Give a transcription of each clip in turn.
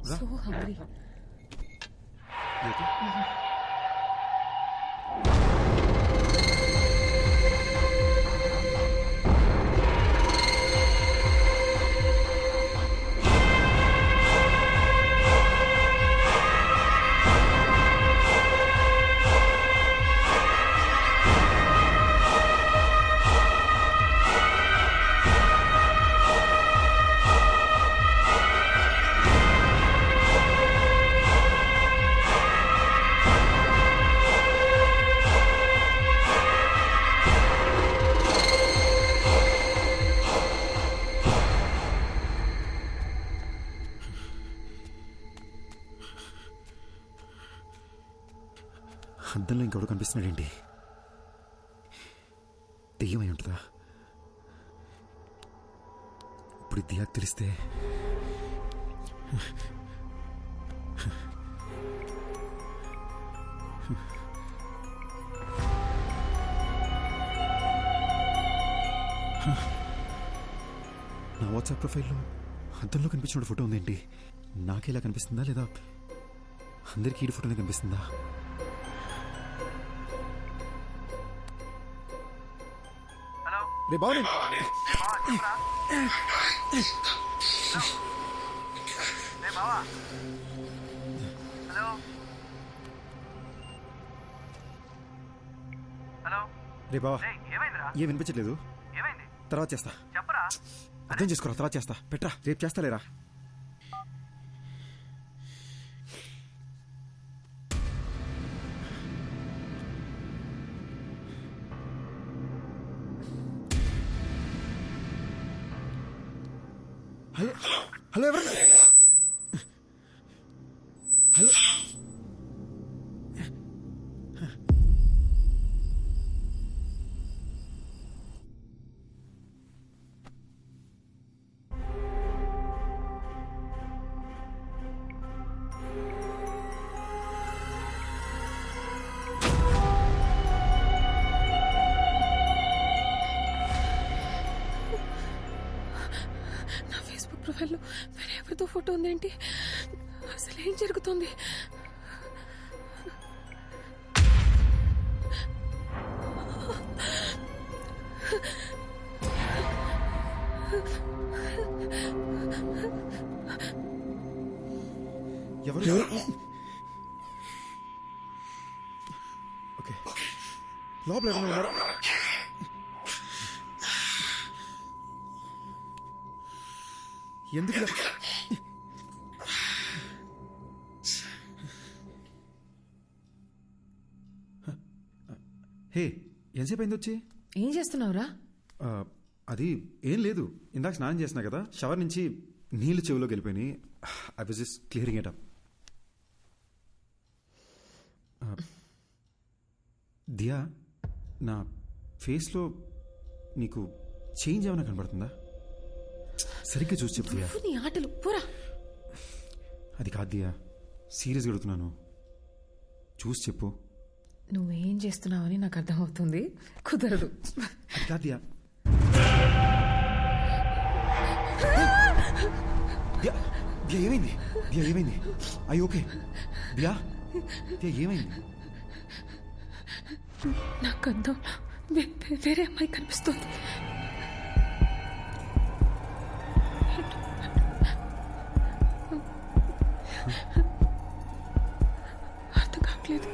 So hungry. అద్దంలో ఇంకెవడు కనిపిస్తున్నాడేంటి? దెయ్యమై ఉంటుందా? ఇప్పుడు దియాకు తెలిస్తే నా వాట్సాప్ ప్రొఫైల్లో అద్దంలో కనిపించిన ఫోటో ఉందేంటి? నాకేలా కనిపిస్తుందా లేదా అందరికీ ఈ ఫోటోనే కనిపిస్తుందా? రే బావని రే బావా, ఏం వినిపించట్లేదు. తర్వాత చేస్తా. అర్థం చేసుకోరా, తర్వాత చేస్తా. పెట్రా, రేపు చేస్తా. లేరా హలో హలో ఎవరు? హలో ప్రొఫైల్లో వేరే ఎవరితో ఫోటో ఉందేంటి? అసలు ఏం జరుగుతుంది? ఎవరు? ఓకే, లోపల ఎవరైనా ఉన్నారా? ఎందుకు? హే, ఎంతసేపు అయింది వచ్చి? ఏం చేస్తున్నావురా? అది ఏం లేదు, ఇందాక స్నానం చేసినా కదా, షవర్ నుంచి నీళ్ళు చెవిలోకి వెళ్ళిపోయినాయి. I was just clearing it up. Diya, నా ఫేస్లో నీకు చేంజ్ ఏమైనా కనబడుతుందా? సరిగ్గా చూసి చెప్పు దియా. నీ ఆటలు పోరా. అది కాదు దియా, సీరియస్గా అడుగుతున్నాను, చూసి చెప్పు. నువ్వేం చేస్తున్నావని నాకు అర్థమవుతుంది, కుదరదు. అది కాదు దియా. దియా, దియా ఏమైంది? దియా ఏమైంది? అయ్యి ఓకే? దియా, దియా ఏమైంది? నాకు అర్థం, వేరే అమ్మాయి కనిపిస్తుంది. అర్థం కావట్లేదు.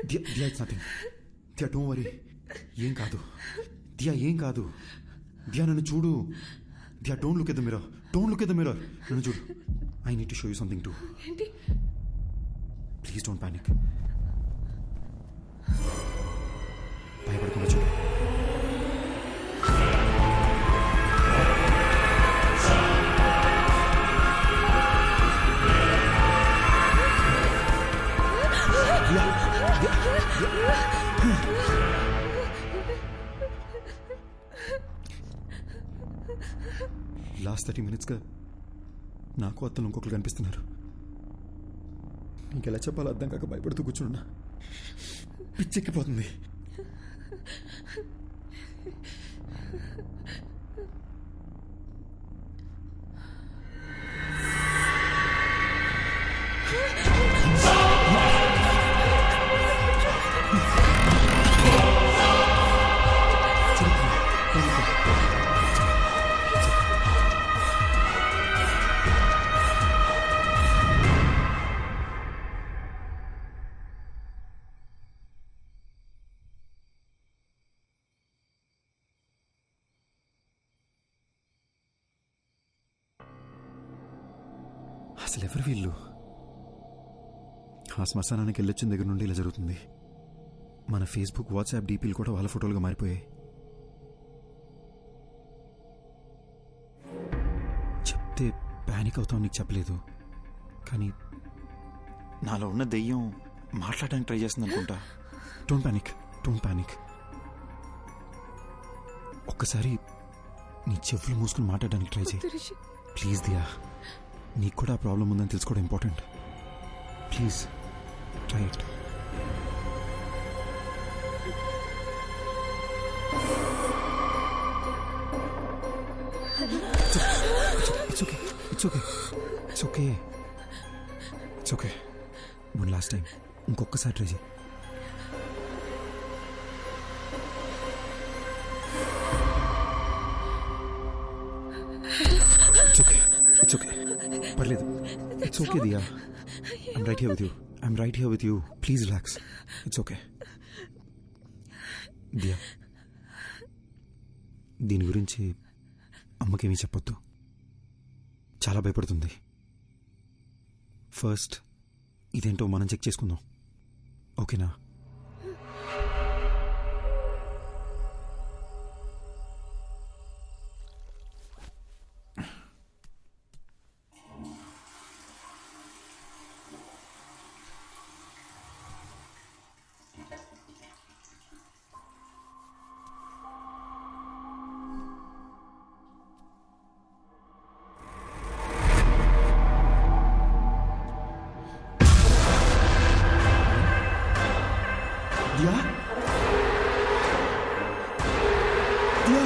Diya, it's nothing. Diya, don't worry. ఏం కాదు దియా, ఏం కాదు. దియా, నన్ను చూడు. Diya, don't look at the mirror. Don't look at the mirror. నన్ను చూడు. I need to show you something to. ఏంటి? Please don't panic. భయపడకుండా చూడు. లాస్ట్ 30 minutesగా నాకు అత్తలు ఇంకొకరు కనిపిస్తున్నారు. ఇంకెలా చెప్పాలో అర్థం కాక భయపడుతూ కూర్చున్నా. పిచ్చెక్కిపోతుంది. అసలు ఎవరు వీళ్ళు? ఆ శ్మశానానికి వెళ్ళొచ్చిన దగ్గర నుండి ఇలా జరుగుతుంది. మన ఫేస్బుక్, వాట్సాప్ డీపీలు కూడా వాళ్ళ ఫోటోలుగా మారిపోయాయి. చెప్తే ప్యానిక్ అవుతావు, నీకు చెప్పలేదు. కానీ నాలో ఉన్న దెయ్యం మాట్లాడడానికి ట్రై చేస్తుంది అనుకుంటా. Don't panic. ఒక్కసారి నీ చెవులు మూసుకుని మాట్లాడడానికి ట్రై చేయి ప్లీజ్. దియా, నీకు కూడా ఆ ప్రాబ్లం ఉందని తెలుసుకోవడం important. Please try it. It's okay. One last time ఇంకొకసారి ట్రై చేయి. It's okay. పర్లేదు. It's okay Diya. I'm right here with you. Please relax. It's okay. Diya, దీని గురించి అమ్మకేమీ చెప్పొద్దు. చాలా భయపడుతుంది. ఫస్ట్ ఇదేంటో మనం చెక్ చేసుకుందాం, ఓకేనా? దియా, దియా,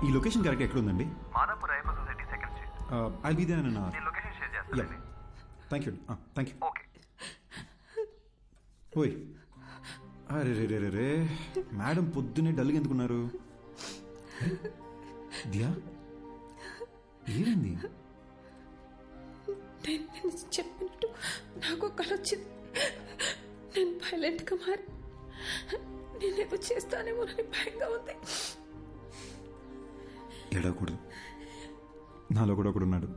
ఈ లొకేషన్ కరెక్ట్ ఎక్కడ ఉందండి? Madhapur Ayyappa society second street. I'll be there in నేను లొకేషన్ షేర్ చేస్తాను. Thank you. ఓకే. ఓయ్, అరే రే రే రే, మేడం పొద్దున్నే డల్గా ఎందుకున్నారు? దియా, ఏమైంది? నేను చెప్పినట్టు నాకు కల వచ్చింది. నేను వైలెంట్గా మారి నేనేదో చేస్తానేమో అని భయంగా ఉంది. ఏడవకూడదు. నాలో కూడా ఒకడు ఉన్నాడు.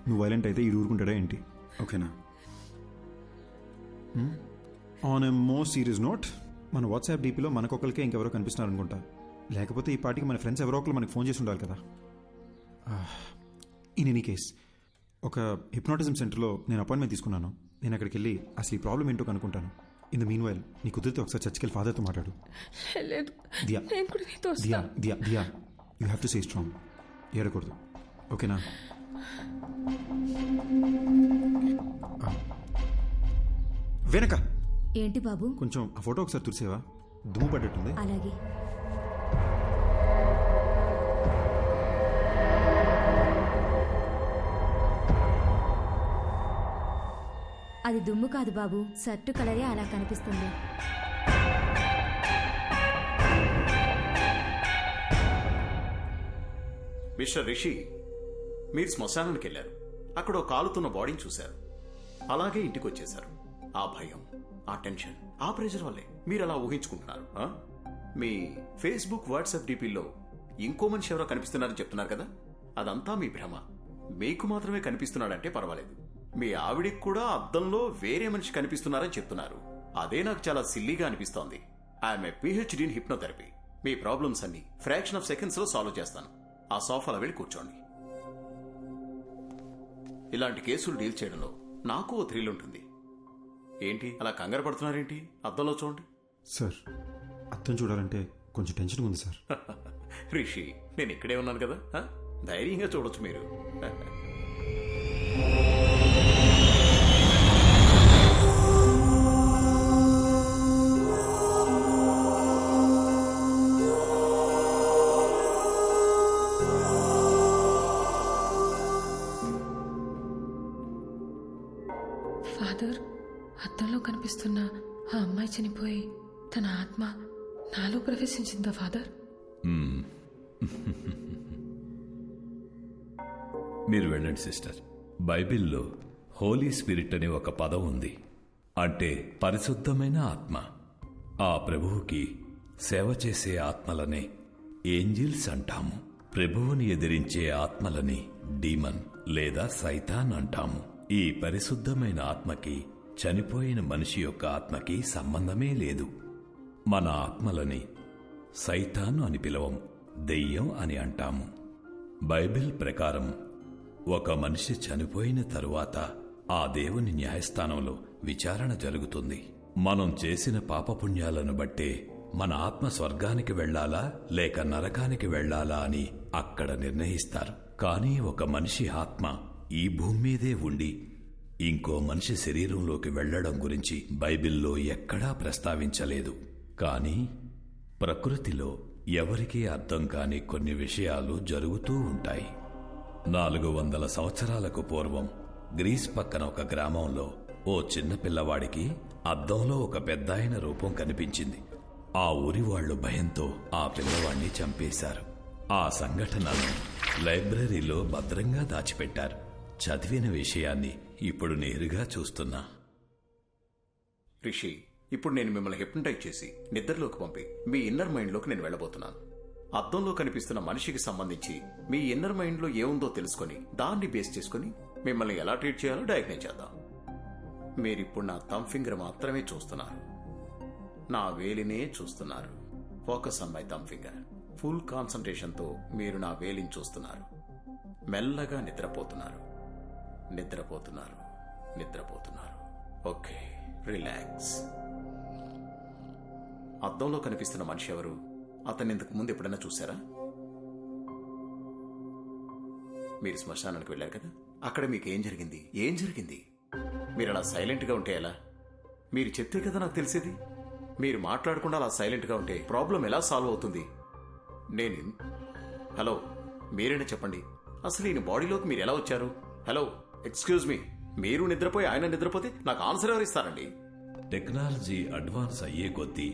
నువ్వు వైలెంట్ అయితే ఈ ఊరుకుంటాడా ఏంటి? ఓకేనా? On a more serious note, మన వాట్సాప్ డీపీలో మనకొకరికే ఇంకెవరో కనిపిస్తున్నారు అనుకుంటా. లేకపోతే ఈ పార్టీకి మన ఫ్రెండ్స్ ఎవరో ఒకరు మనకి ఫోన్ చేసి ఉండాలి కదా. ఇన్ ఎనీ కేస్ ఒక హిప్నాటిజం సెంటర్లో నేను అపాయింట్మెంట్ తీసుకున్నాను. నేను అక్కడికి వెళ్ళి అసలు ఈ ప్రాబ్లం ఏంటో కనుక్కుంటాను. ఇన్ ద మీన్ వైల్ నీ కుదిరితే ఒకసారి చర్చికి వెళ్ళి ఫాదర్తో మాట్లాడు. లేదు, దియా నేను కూడా నీతో దియా వస్తాను. Diya Diya you have to stay strong. ఏడకూడదు, ఓకేనా? వెనక ఏంటి బాబు? కొంచెం ఆ ఫోటో ఒకసారి తుడిసేవా? దుమ్ము పడ్డట్టుంది. అలాగే. అది దుమ్ము కాదు బాబు, షర్టు కలరే అలా కనిపిస్తుంది. మిస్టర్ రిషి, మీరు శ్మశానానికి వెళ్ళారు. అక్కడ ఒక కాలుతున్న బాడీని చూశారు. అలాగే ఇంటికి వచ్చేశారు. ఆ భయం, ఆ టెన్షన్, ఆ ప్రెషర్ వల్లే మీరు అలా ఊహించుకుంటున్నారు. మీ ఫేస్బుక్, వాట్సాప్ డీపీల్లో ఇంకో మనిషి ఎవరో కనిపిస్తున్నారని చెప్తున్నారు కదా, అదంతా మీ భ్రమ. మీకు మాత్రమే కనిపిస్తున్నాడంటే పర్వాలేదు. మీ ఆవిడికి కూడా అద్దంలో వేరే మనిషి కనిపిస్తున్నారని చెప్తున్నారు. అదే నాకు చాలా సిల్లీగా అనిపిస్తోంది. I'm a PhD in hypnotherapy. Me problems అన్ని ఫ్రాక్షన్ ఆఫ్ సెకండ్స్ లో సాల్వ్ చేస్తాను. ఆ సోఫాలో వెళ్ళి కూర్చోండి. ఇలాంటి కేసులు డీల్ చేయడంలో నాకు ఓ థ్రిల్ ఉంటుంది. ఏంటి అలా కంగారు పడుతున్నారేంటి? అద్దంలో చూడండి. సార్, అర్థం చూడాలంటే కొంచెం టెన్షన్ ఉంది సార్. రిషి, నేను ఇక్కడే ఉన్నాను కదా, ధైర్యంగా చూడొచ్చు మీరు. ఫాదర్, అద్దంలో కనిపిస్తున్న ఆ అమ్మాయి చనిపోయి తన ఆత్మ నాలో ప్రవేశించిందా ఫాదర్? మీరు వెళ్ళండి సిస్టర్. బైబిల్లో హోలీ స్పిరిట్ అనే ఒక పదం ఉంది. అంటే పరిశుద్ధమైన ఆత్మ. ఆ ప్రభువుకి సేవ చేసే ఆత్మలనే ఏంజిల్స్ అంటాము. ప్రభువుని ఎదిరించే ఆత్మలని డీమన్ లేదా సైతాన్ అంటాము. ఈ పరిశుద్ధమైన ఆత్మకి చనిపోయిన మనిషి యొక్క ఆత్మకి సంబంధమే లేదు. మన ఆత్మలని సైతాను అని పిలవం, దెయ్యం అని అంటాము. బైబిల్ ప్రకారం ఒక మనిషి చనిపోయిన తరువాత ఆ దేవుని న్యాయస్థానంలో విచారణ జరుగుతుంది. మనం చేసిన పాపపుణ్యాలను బట్టే మన ఆత్మ స్వర్గానికి వెళ్లాలా లేక నరకానికి వెళ్లాలా అని అక్కడ నిర్ణయిస్తారు. కానీ ఒక మనిషి ఆత్మ ఈ భూమి మీదే ఉండి ఇంకో మనిషి శరీరంలోకి వెళ్లడం గురించి బైబిల్లో ఎక్కడా ప్రస్తావించలేదు. కానీ ప్రకృతిలో ఎవరికీ అర్థం కాని కొన్ని విషయాలు జరుగుతూ ఉంటాయి. 400 సంవత్సరాలకు పూర్వం గ్రీస్ పక్కన ఒక గ్రామంలో ఓ చిన్న పిల్లవాడికి అద్దంలో ఒక పెద్దాయన రూపం కనిపించింది. ఆ ఊరి వాళ్లు భయంతో ఆ పిల్లవాడిని చంపేశారు. ఆ సంఘటనను లైబ్రరీలో భద్రంగా దాచిపెట్టారు. చదివిన విషయాన్ని ఇప్పుడు నేరుగా చూస్తున్నా. రిషి, ఇప్పుడు నేను మిమ్మల్ని హిప్నటైజ్ చేసి నిద్రలోకి పంపి మీ ఇన్నర్ మైండ్లోకి నేను వెళ్ళబోతున్నాను. అద్దంలో కనిపిస్తున్న మనిషికి సంబంధించి మీ ఇన్నర్ మైండ్లో ఏముందో తెలుసుకొని దాన్ని బేస్ చేసుకుని మిమ్మల్ని ఎలా ట్రీట్ చేయాలో డయాగ్నైజ్ చేద్దాం. మీరిప్పుడు నా థంబ్ ఫింగర్ మాత్రమే చూస్తున్నారు, నా వేలినే చూస్తున్నారు. Focus on my thumb finger. Full కాన్సంట్రేషన్తో మీరు నా వేలిని చూస్తున్నారు. మెల్లగా నిద్రపోతున్నారు, నిద్రపోతున్నారు, నిద్రపోతున్నారు. Okay, relax. అద్దంలో కనిపిస్తున్న మనిషి ఎవరు? అతన్ని ఇంతకు ముందు ఎప్పుడైనా చూసారా? మీరు శ్మశానానికి వెళ్ళారు కదా, అక్కడ మీకు ఏం జరిగింది? ఏం జరిగింది? మీరు అలా సైలెంట్గా ఉంటే ఎలా? మీరు చెప్తే కదా నాకు తెలిసేది. మీరు మాట్లాడకుండా అలా సైలెంట్గా ఉంటే ప్రాబ్లం ఎలా సాల్వ్ అవుతుంది? హలో, మీరైనా చెప్పండి, అసలు ఈయన బాడీలోకి మీరు ఎలా వచ్చారు? హలో, ఎక్స్క్యూజ్ మీ, మీరు నిద్రపోయి ఆయన నిద్రపోతే నాకు ఆన్సర్ ఎవరిస్తారండి? టెక్నాలజీ అడ్వాన్స్ అయ్యే కొద్దీ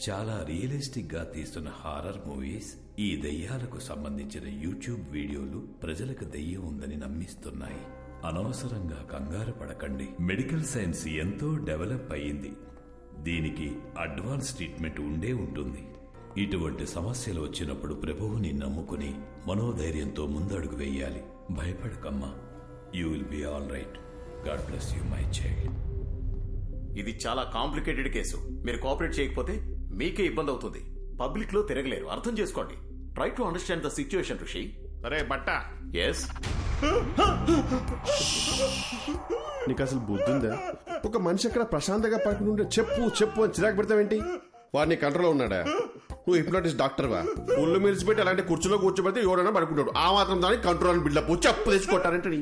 చాలా రియలిస్టిక్ గా తీస్తున్న హారర్ మూవీస్, ఈ దెయ్యాలకు సంబంధించిన యూట్యూబ్ వీడియోలు ప్రజలకు దెయ్యం ఉందని నమ్మిస్తున్నాయి. అనవసరంగా కంగారు పడకండి. మెడికల్ సైన్స్ ఎంతో డెవలప్ అయ్యింది. దీనికి అడ్వాన్స్ ట్రీట్మెంట్ ఉండే ఉంటుంది. ఇటువంటి సమస్యలు వచ్చినప్పుడు ప్రభువుని నమ్ముకుని మనోధైర్యంతో ముందడుగు వేయాలి. భయపడకమ్మా, you will be all right. God bless you my child. ఇది చాలా కాంప్లికేటెడ్ కేసు. మీరు కోఆపరేట్ చేయకపోతే మీకే ఇబ్బంది అవుతుంది. పబ్లిక్ లో తిరగలేరు. అర్థం చేసుకోండి. Try to understand the situation ఋషి. అరే బట్ట. ఎస్. నీకు అసలు బుద్ధి ఉందా? ఒక మనిషి అక్కడ ప్రశాంతంగా పడుకుని ఉంటే చెప్పు చెప్పు అని చిరాకు పెడతావేంటి? వాడిని కంట్రోల్లో ఉన్నాడా? నువ్వు హిప్నాటిస్ట్ డాక్టర్వా? ఒళ్ళు మిలిచిపెట్టి అలాంటి కుర్చీలో కూర్చోబెడితే ఎవడైనా పడుకుంటాడు. ఆ మాత్రం దానికి కంట్రోల్ అని బిల్డప్ చెప్పు తెచ్చుకుంటారంటే నీ